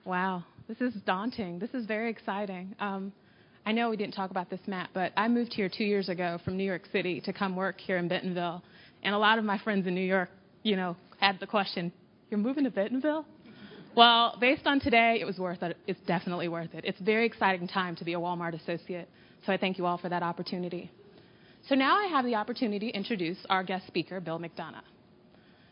Wow, this is daunting. This is very exciting. I know we didn't talk about this, Matt, but I moved here 2 years ago from New York City to come work here in Bentonville. And a lot of my friends in New York, had the question, you're moving to Bentonville? Well, based on today, it was worth it. It's definitely worth it. It's a very exciting time to be a Walmart associate. So I thank you all for that opportunity. So now I have the opportunity to introduce our guest speaker, Bill McDonough.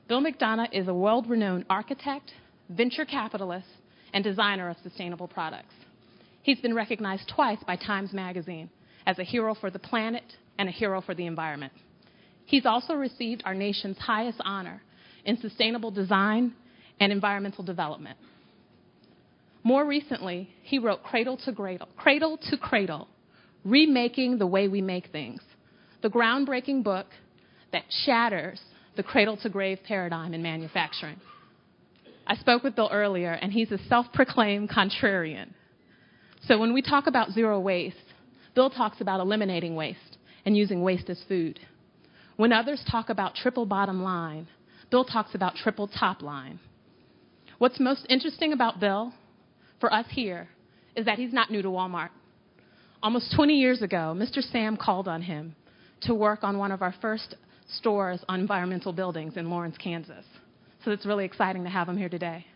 Bill McDonough is a world-renowned architect, venture capitalist, and designer of sustainable products. He's been recognized twice by Times Magazine as a hero for the planet and a hero for the environment. He's also received our nation's highest honor in sustainable design and environmental development. More recently, he wrote Cradle to Cradle, Remaking the Way We Make Things, the groundbreaking book that shatters the cradle-to-grave paradigm in manufacturing. I spoke with Bill earlier, and he's a self-proclaimed contrarian. So when we talk about zero waste, Bill talks about eliminating waste and using waste as food. When others talk about triple bottom line, Bill talks about triple top line. What's most interesting about Bill, for us here, is that he's not new to Walmart. Almost 20 years ago, Mr. Sam called on him to work on one of our first stores on environmental buildings in Lawrence, Kansas. So it's really exciting to have him here today.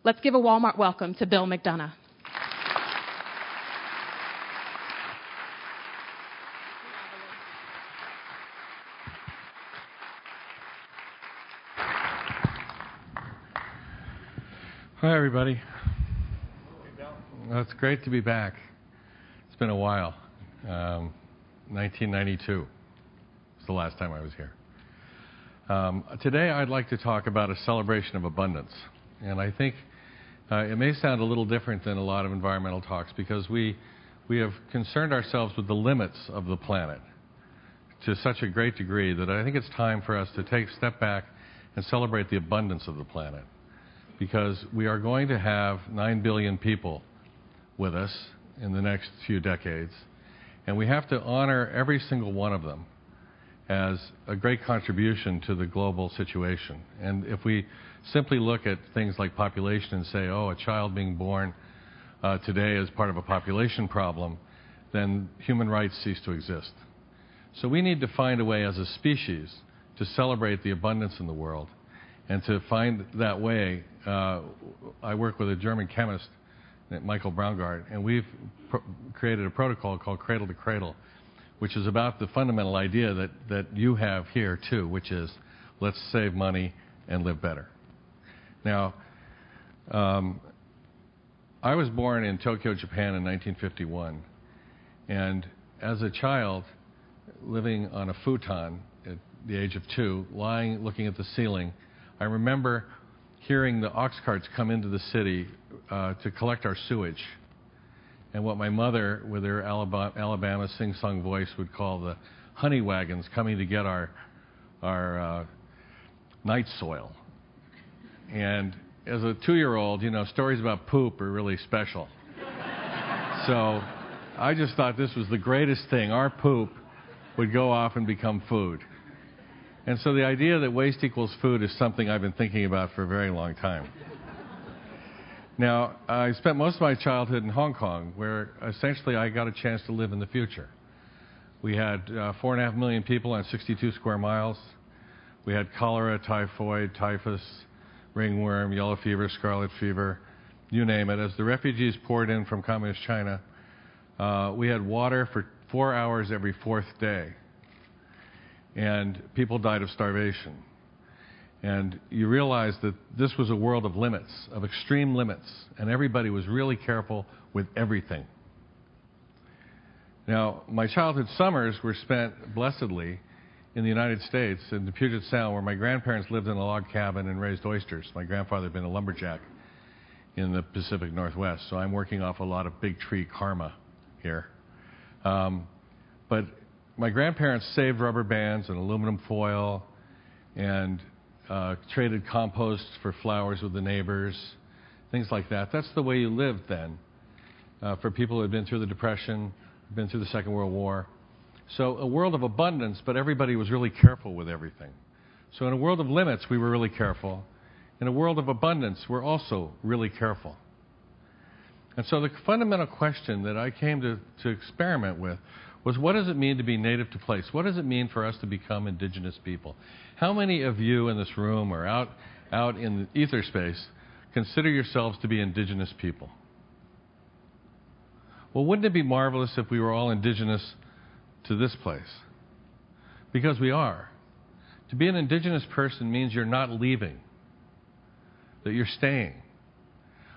Let's give a Walmart welcome to Bill McDonough. Hi, everybody. It's great to be back. It's been a while. 1992 was the last time I was here. Today, I'd like to talk about a celebration of abundance. And I think it may sound a little different than a lot of environmental talks because we have concerned ourselves with the limits of the planet to such a great degree that I think it's time for us to take a step back and celebrate the abundance of the planet. Because we are going to have 9 billion people with us in the next few decades, and we have to honor every single one of them as a great contribution to the global situation. And if we simply look at things like population and say, oh, a child being born today is part of a population problem, then human rights cease to exist. So we need to find a way as a species to celebrate the abundance in the world. And to find that way, I work with a German chemist, Michael Braungart, and we've created a protocol called Cradle to Cradle, which is about the fundamental idea that you have here, too, which is let's save money and live better. Now, I was born in Tokyo, Japan in 1951, and as a child, living on a futon at the age of 2, looking at the ceiling, I remember hearing the ox carts come into the city to collect our sewage, and what my mother, with her Alabama sing-song voice, would call the honey wagons coming to get our night soil. And as a 2-year-old, stories about poop are really special. So I just thought this was the greatest thing. Our poop would go off and become food. And so the idea that waste equals food is something I've been thinking about for a very long time. Now, I spent most of my childhood in Hong Kong, where essentially I got a chance to live in the future. We had 4.5 million people on 62 square miles. We had cholera, typhoid, typhus, ringworm, yellow fever, scarlet fever, you name it. As the refugees poured in from communist China, we had water for 4 hours every 4th day. And people died of starvation. And you realize that this was a world of limits, of extreme limits, and everybody was really careful with everything. Now, my childhood summers were spent blessedly in the United States, in the Puget Sound, where my grandparents lived in a log cabin and raised oysters. My grandfather had been a lumberjack in the Pacific Northwest, so I'm working off a lot of big tree karma here. But my grandparents saved rubber bands and aluminum foil and traded compost for flowers with the neighbors, things like that. That's the way you lived then for people who had been through the Depression, been through the Second World War. So a world of abundance, but everybody was really careful with everything. So in a world of limits, we were really careful. in a world of abundance, we're also really careful. And so the fundamental question that I came to experiment with was, what does it mean to be native to place? What does it mean for us to become indigenous people? How many of you in this room or out in the ether space consider yourselves to be indigenous people? Well, wouldn't it be marvelous if we were all indigenous to this place? Because we are. To be an indigenous person means you're not leaving, that you're staying.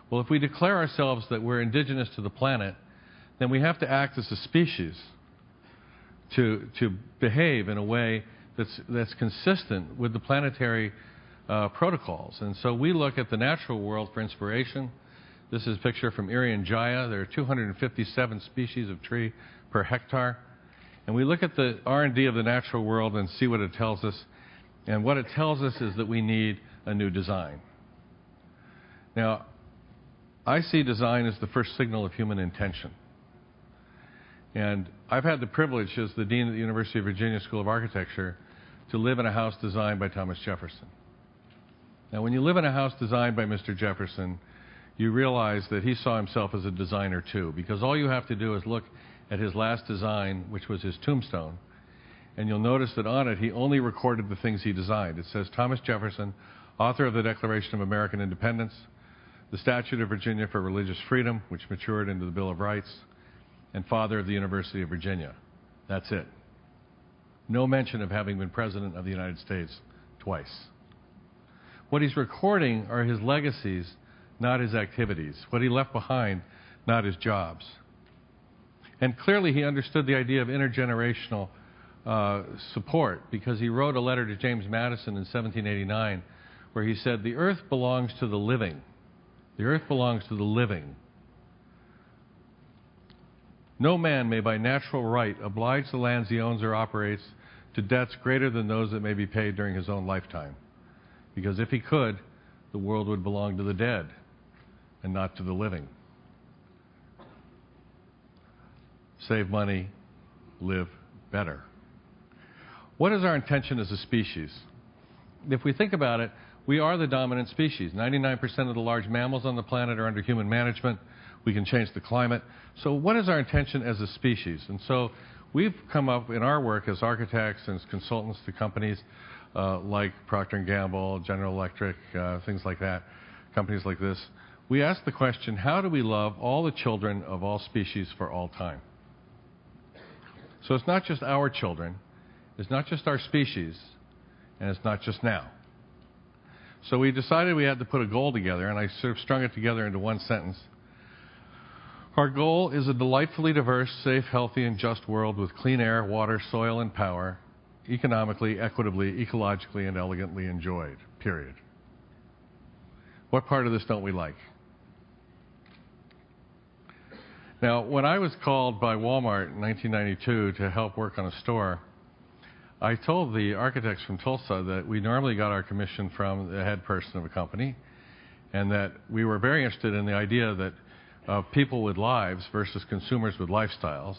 Well, if we declare ourselves that we're indigenous to the planet, then we have to act as a species to behave in a way that's consistent with the planetary protocols. And so we look at the natural world for inspiration. This is a picture from Irian Jaya. There are 257 species of tree per hectare. And we look at the R&D of the natural world and see what it tells us. And what it tells us is that we need a new design. Now, I see design as the first signal of human intention. And I've had the privilege, as the Dean of the University of Virginia School of Architecture, to live in a house designed by Thomas Jefferson. Now, when you live in a house designed by Mr. Jefferson, you realize that he saw himself as a designer too, because all you have to do is look at his last design, which was his tombstone, and you'll notice that on it he only recorded the things he designed. It says, Thomas Jefferson, author of the Declaration of American Independence, the Statute of Virginia for Religious Freedom, which matured into the Bill of Rights, and father of the University of Virginia. That's it. No mention of having been President of the United States twice. What he's recording are his legacies, not his activities. What he left behind, not his jobs. And clearly he understood the idea of intergenerational support, because he wrote a letter to James Madison in 1789 where he said, the earth belongs to the living. The earth belongs to the living. No man may by natural right oblige the lands he owns or operates to debts greater than those that may be paid during his own lifetime. Because if he could, the world would belong to the dead and not to the living. Save money, live better. What is our intention as a species? If we think about it, we are the dominant species. 99% of the large mammals on the planet are under human management. We can change the climate. So what is our intention as a species? And so we've come up in our work as architects and as consultants to companies like Procter & Gamble, General Electric, things like that, companies like this. We ask the question, how do we love all the children of all species for all time? So it's not just our children, it's not just our species, and it's not just now. So we decided we had to put a goal together, and I sort of strung it together into one sentence. Our goal is a delightfully diverse, safe, healthy, and just world with clean air, water, soil, and power, economically, equitably, ecologically, and elegantly enjoyed, period. What part of this don't we like? Now, when I was called by Walmart in 1992 to help work on a store, I told the architects from Tulsa that we normally got our commission from the head person of a company, and that we were very interested in the idea that of people with lives versus consumers with lifestyles.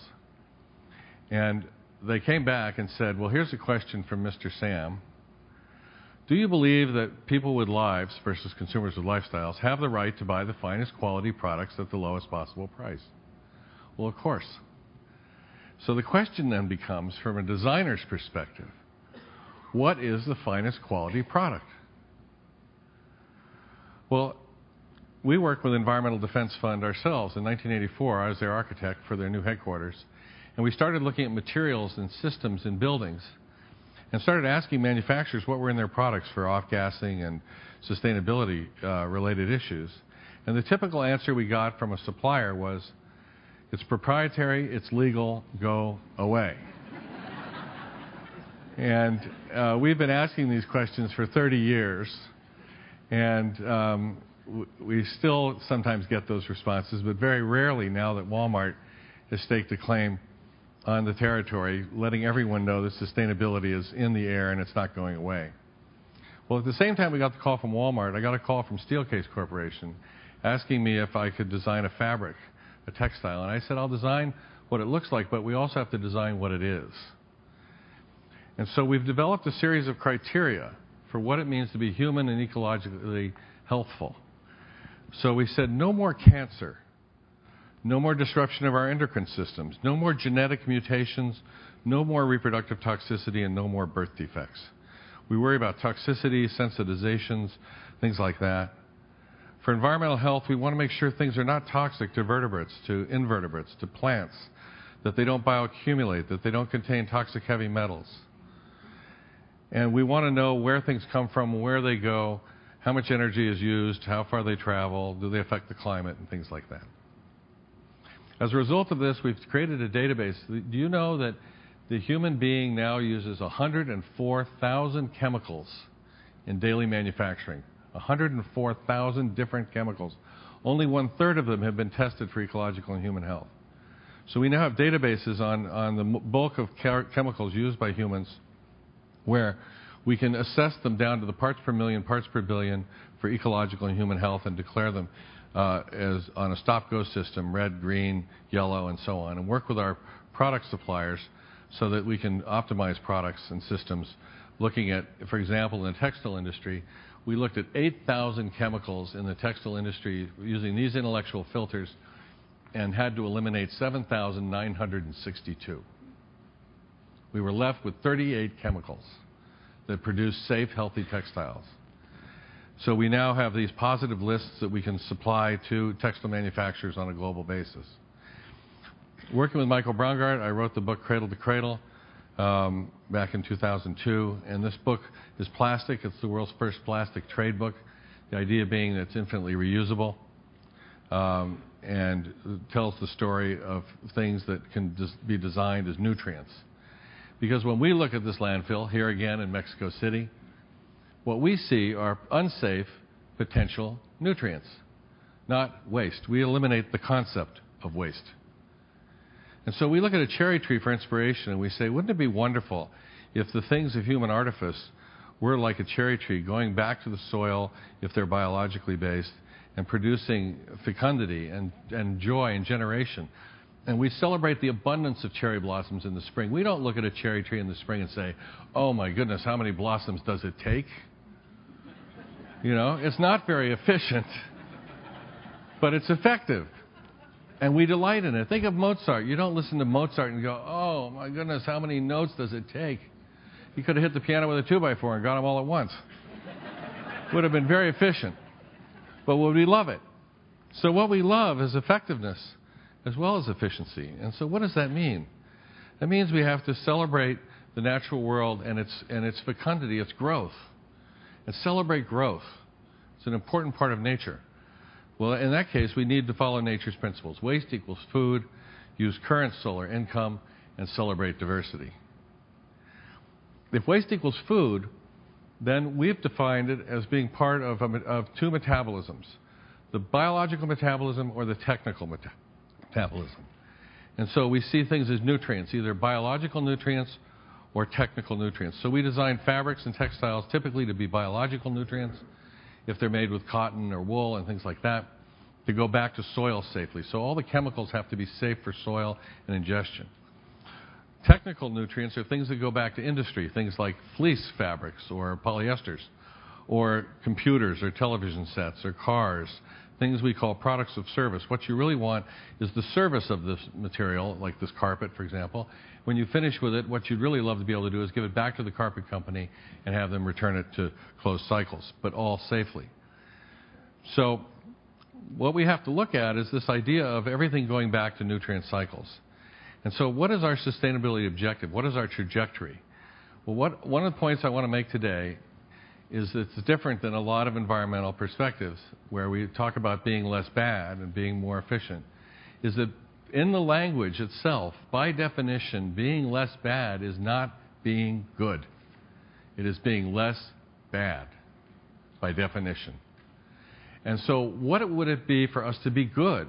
And they came back and said, well, here's a question from Mr. Sam. Do you believe that people with lives versus consumers with lifestyles have the right to buy the finest quality products at the lowest possible price? Well, of course. So the question then becomes, from a designer's perspective, what is the finest quality product? Well, we worked with Environmental Defense Fund ourselves. In 1984, I was their architect for their new headquarters. And we started looking at materials and systems in buildings and started asking manufacturers what were in their products for off-gassing and sustainability related issues. And the typical answer we got from a supplier was, it's proprietary, it's legal, go away. And we've been asking these questions for 30 years, and we still sometimes get those responses, but very rarely now that Walmart has staked a claim on the territory, letting everyone know that sustainability is in the air and it's not going away. Well, at the same time we got the call from Walmart, I got a call from Steelcase Corporation asking me if I could design a fabric, a textile. And I said, I'll design what it looks like, but we also have to design what it is. And so we've developed a series of criteria for what it means to be human and ecologically healthful. So we said no more cancer, no more disruption of our endocrine systems, no more genetic mutations, no more reproductive toxicity, and no more birth defects. We worry about toxicity, sensitizations, things like that. For environmental health, we want to make sure things are not toxic to vertebrates, to invertebrates, to plants, that they don't bioaccumulate, that they don't contain toxic heavy metals. And we want to know where things come from, where they go, how much energy is used, how far they travel, do they affect the climate, and things like that. As a result of this, we've created a database. Do you know that the human being now uses 104,000 chemicals in daily manufacturing? 104,000 different chemicals. Only 1/3 of them have been tested for ecological and human health. So we now have databases on the bulk of chemicals used by humans where we can assess them down to the parts per million, parts per billion for ecological and human health and declare them as on a stop-go system, red, green, yellow, and so on, and work with our product suppliers so that we can optimize products and systems. Looking at, for example, in the textile industry, we looked at 8,000 chemicals in the textile industry using these intellectual filters and had to eliminate 7,962. We were left with 38 chemicals that produce safe, healthy textiles. So we now have these positive lists that we can supply to textile manufacturers on a global basis. Working with Michael Braungart, I wrote the book Cradle to Cradle back in 2002, and this book is plastic. It's the world's first plastic trade book, the idea being that it's infinitely reusable and tells the story of things that can be designed as nutrients. Because when we look at this landfill, here again in Mexico City, what we see are unsafe potential nutrients, not waste. We eliminate the concept of waste. And so we look at a cherry tree for inspiration and we say, wouldn't it be wonderful if the things of human artifice were like a cherry tree, going back to the soil if they're biologically based and producing fecundity and joy and generation. And we celebrate the abundance of cherry blossoms in the spring. We don't look at a cherry tree in the spring and say, oh my goodness, how many blossoms does it take? You know, it's not very efficient, but it's effective. And we delight in it. Think of Mozart. You don't listen to Mozart and go, oh my goodness, how many notes does it take? He could have hit the piano with a 2x4 and got them all at once. Would have been very efficient. But would we love it? So what we love is effectiveness as well as efficiency. And so what does that mean? That means we have to celebrate the natural world and its fecundity, its growth. And celebrate growth. It's an important part of nature. Well, in that case, we need to follow nature's principles. Waste equals food, use current solar income, and celebrate diversity. If waste equals food, then we've defined it as being part of two metabolisms, the biological metabolism or the technical metabolism. And so we see things as nutrients, either biological nutrients or technical nutrients. So we design fabrics and textiles typically to be biological nutrients, if they're made with cotton or wool and things like that, to go back to soil safely. So all the chemicals have to be safe for soil and ingestion. Technical nutrients are things that go back to industry, things like fleece fabrics or polyesters, or computers or television sets or cars, things we call products of service. What you really want is the service of this material, like this carpet, for example. When you finish with it, what you'd really love to be able to do is give it back to the carpet company and have them return it to closed cycles, but all safely. So what we have to look at is this idea of everything going back to nutrient cycles. And so what is our sustainability objective? What is our trajectory? Well, one of the points I want to make today is that it's different than a lot of environmental perspectives where we talk about being less bad and being more efficient, is that in the language itself, by definition, being less bad is not being good. It is being less bad, by definition. And so what would it be for us to be good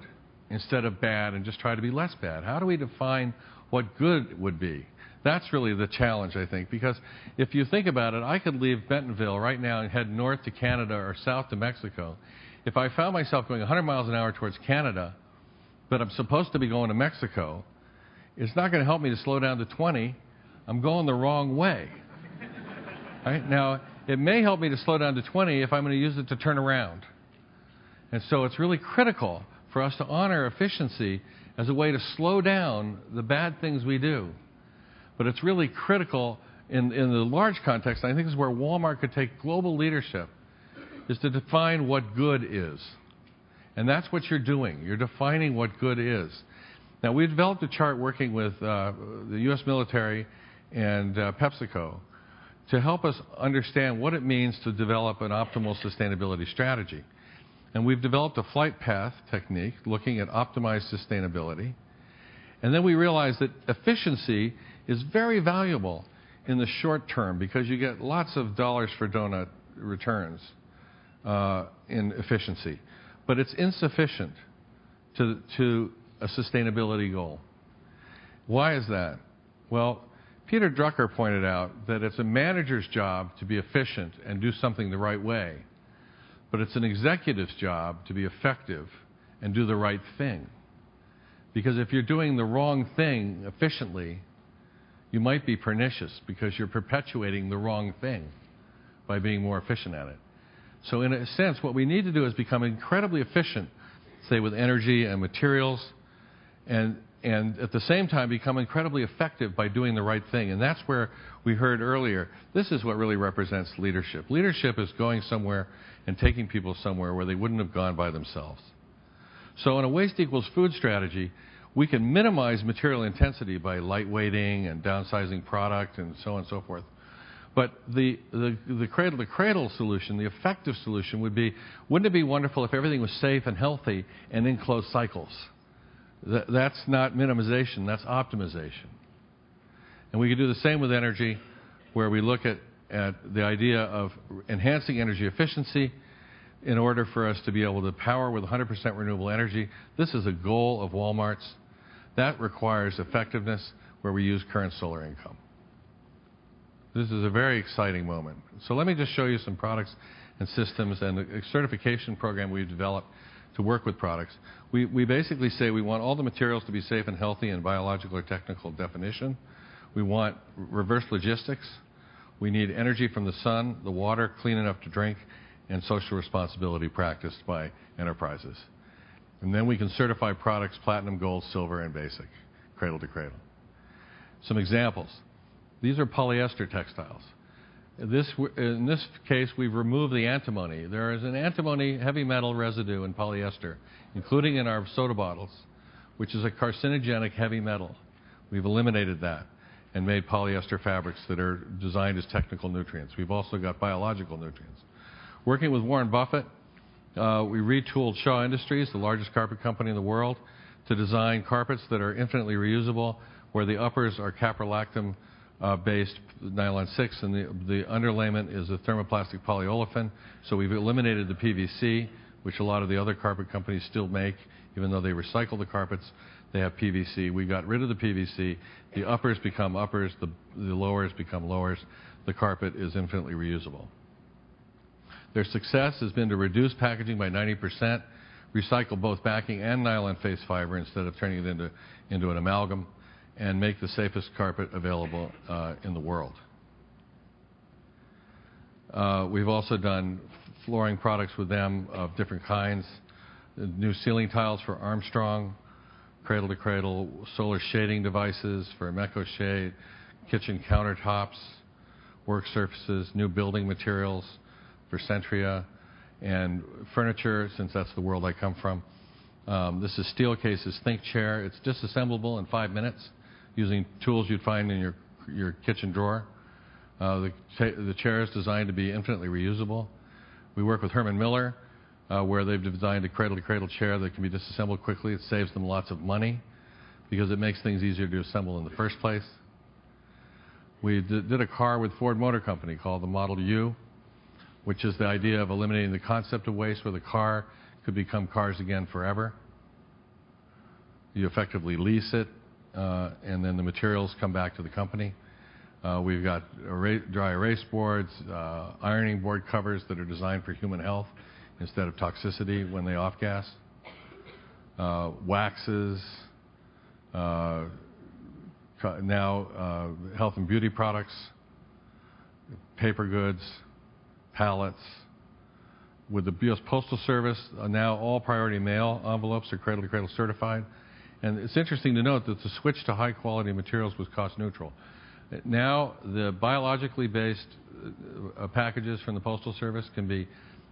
instead of bad and just try to be less bad? How do we define what good would be? That's really the challenge, I think, because if you think about it, I could leave Bentonville right now and head north to Canada or south to Mexico. If I found myself going 100 miles an hour towards Canada, but I'm supposed to be going to Mexico, it's not going to help me to slow down to 20. I'm going the wrong way. Right? Now, it may help me to slow down to 20 if I'm going to use it to turn around. And so it's really critical for us to honor efficiency as a way to slow down the bad things we do. But it's really critical in the large context. I think this is where Walmart could take global leadership, is to define what good is. And that's what you're doing. You're defining what good is. Now, we developed a chart working with the U.S. military and PepsiCo to help us understand what it means to develop an optimal sustainability strategy. And we've developed a flight path technique looking at optimized sustainability. And then we realized that efficiency is very valuable in the short term because you get lots of dollars for donut returns in efficiency. But it's insufficient to a sustainability goal. Why is that? Well, Peter Drucker pointed out that it's a manager's job to be efficient and do something the right way, but it's an executive's job to be effective and do the right thing. Because if you're doing the wrong thing efficiently, you might be pernicious because you're perpetuating the wrong thing by being more efficient at it. So in a sense, what we need to do is become incredibly efficient, say with energy and materials, and at the same time become incredibly effective by doing the right thing. And that's where we heard earlier, this is what really represents leadership. Leadership is going somewhere and taking people somewhere where they wouldn't have gone by themselves. So in a waste equals food strategy, we can minimize material intensity by lightweighting and downsizing product and so on and so forth. But the cradle-to-cradle solution, the effective solution would be, wouldn't it be wonderful if everything was safe and healthy and in closed cycles? That's not minimization, that's optimization. And we could do the same with energy, where we look at the idea of enhancing energy efficiency in order for us to be able to power with 100% renewable energy. This is a goal of Walmart's. That requires effectiveness, where we use current solar income. This is a very exciting moment. So let me just show you some products and systems and a certification program we've developed to work with products. We basically say we want all the materials to be safe and healthy in biological or technical definition. We want reverse logistics. We need energy from the sun, the water, clean enough to drink, and social responsibility practiced by enterprises. And then we can certify products platinum, gold, silver, and basic, cradle to cradle. Some examples. These are polyester textiles. In this case, we've removed the antimony. There is an antimony heavy metal residue in polyester, including in our soda bottles, which is a carcinogenic heavy metal. We've eliminated that and made polyester fabrics that are designed as technical nutrients. We've also got biological nutrients. Working with Warren Buffett, we retooled Shaw Industries, the largest carpet company in the world, to design carpets that are infinitely reusable, where the uppers are caprolactam based nylon 6 and the underlayment is a thermoplastic polyolefin. So we've eliminated the PVC, which a lot of the other carpet companies still make. Even though they recycle the carpets, they have PVC. We got rid of the PVC. The uppers become uppers, the lowers become lowers. The carpet is infinitely reusable. Their success has been to reduce packaging by 90%, recycle both backing and nylon face fiber instead of turning it into an amalgam, and make the safest carpet available in the world. We've also done flooring products with them of different kinds, new ceiling tiles for Armstrong, cradle-to-cradle, solar shading devices for Meco Shade, kitchen countertops, work surfaces, new building materials for Centria, and furniture, since that's the world I come from. This is Steelcase's Think Chair. It's disassemblable in 5 minutes using tools you'd find in your kitchen drawer. The chair is designed to be infinitely reusable. We work with Herman Miller, where they've designed a cradle-to-cradle chair that can be disassembled quickly. It saves them lots of money because it makes things easier to assemble in the first place. We did a car with Ford Motor Company called the Model U, which is the idea of eliminating the concept of waste, where the car could become cars again forever. You effectively lease it, and then the materials come back to the company. We've got dry erase boards, ironing board covers that are designed for human health instead of toxicity when they off-gas. Waxes, now health and beauty products, paper goods, pallets. With the U.S. Postal Service, now all priority mail envelopes are cradle-to-cradle certified. And it's interesting to note that the switch to high-quality materials was cost-neutral. Now, the biologically based packages from the Postal Service can be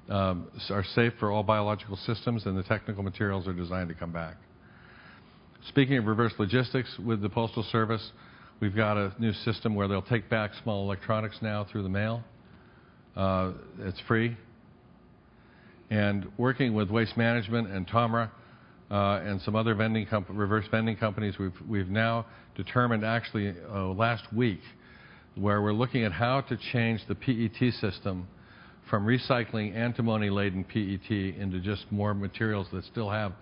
are safe for all biological systems, and the technical materials are designed to come back. Speaking of reverse logistics with the Postal Service, we've got a new system where they'll take back small electronics now through the mail. It's free. And working with Waste Management and TOMRA and some other reverse vending companies, we've now determined actually last week where we're looking at how to change the PET system from recycling antimony-laden PET into just more materials that still have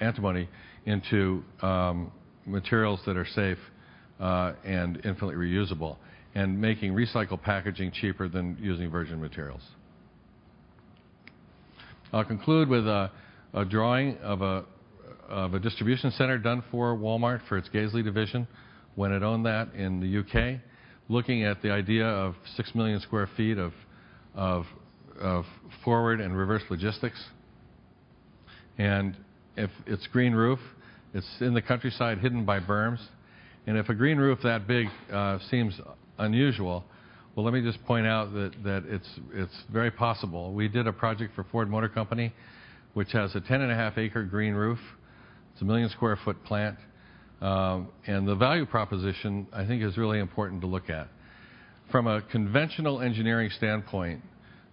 antimony into materials that are safe and infinitely reusable, and making recycled packaging cheaper than using virgin materials. I'll conclude with a drawing of a distribution center done for Walmart for its Gaisley division when it owned that in the UK, looking at the idea of 6 million square feet of forward and reverse logistics. And if it's green roof, it's in the countryside hidden by berms. And if a green roof that big seems unusual, well, let me just point out that it's very possible. We did a project for Ford Motor Company, which has a 10.5-acre green roof. It's a 1 million square foot plant. And the value proposition, I think, is really important to look at. From a conventional engineering standpoint,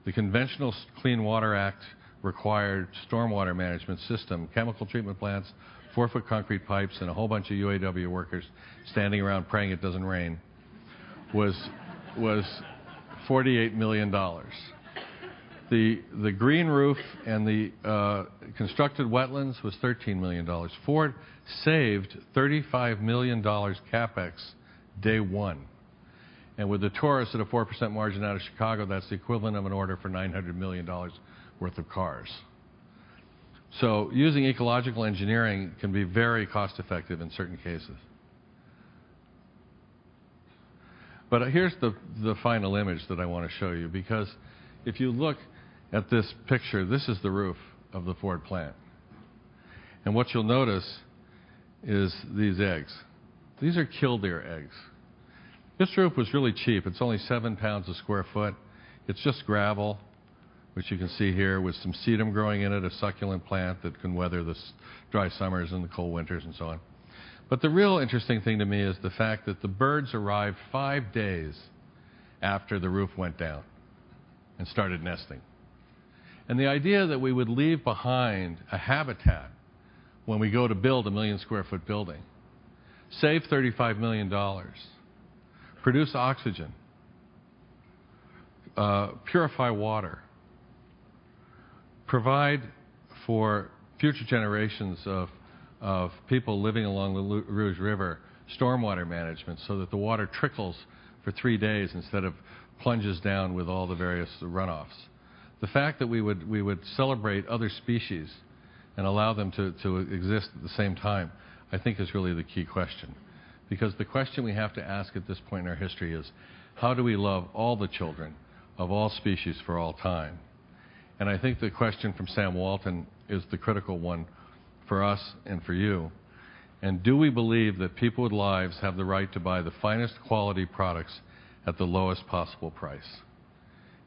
the conventional Clean Water Act required stormwater management system, chemical treatment plants, 4-foot concrete pipes, and a whole bunch of UAW workers standing around praying it doesn't rain, was $48 million. The green roof and the constructed wetlands was $13 million. Ford saved $35 million capex day one. And with the Taurus at a 4% margin out of Chicago, that's the equivalent of an order for $900 million worth of cars. So using ecological engineering can be very cost effective in certain cases. But here's the final image that I want to show you, because if you look at this picture, this is the roof of the Ford plant. And what you'll notice is these eggs. These are killdeer eggs. This roof was really cheap. It's only 7 pounds a square foot. It's just gravel, which you can see here, with some sedum growing in it, a succulent plant that can weather the dry summers and the cold winters and so on. But the real interesting thing to me is the fact that the birds arrived 5 days after the roof went down and started nesting. And the idea that we would leave behind a habitat when we go to build a 1 million square foot building, save $35 million, produce oxygen, purify water, provide for future generations of people living along the Rouge River stormwater management so that the water trickles for 3 days instead of plunges down with all the various runoffs. The fact that we would celebrate other species and allow them to exist at the same time, I think is really the key question. Because the question we have to ask at this point in our history is, how do we love all the children of all species for all time? And I think the question from Sam Walton is the critical one for us and for you. And do we believe that people with lives have the right to buy the finest quality products at the lowest possible price?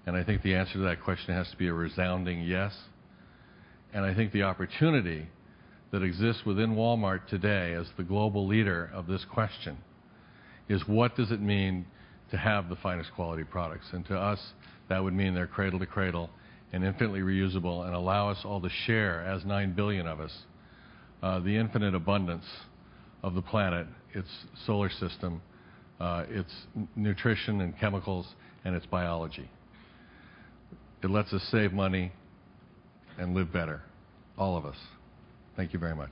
And I think the answer to that question has to be a resounding yes. And I think the opportunity that exists within Walmart today as the global leader of this question is, what does it mean to have the finest quality products? And to us, that would mean they're cradle to cradle and infinitely reusable, and allow us all to share, as 9 billion of us, the infinite abundance of the planet, its solar system, its nutrition and chemicals, and its biology. It lets us save money and live better, all of us. Thank you very much.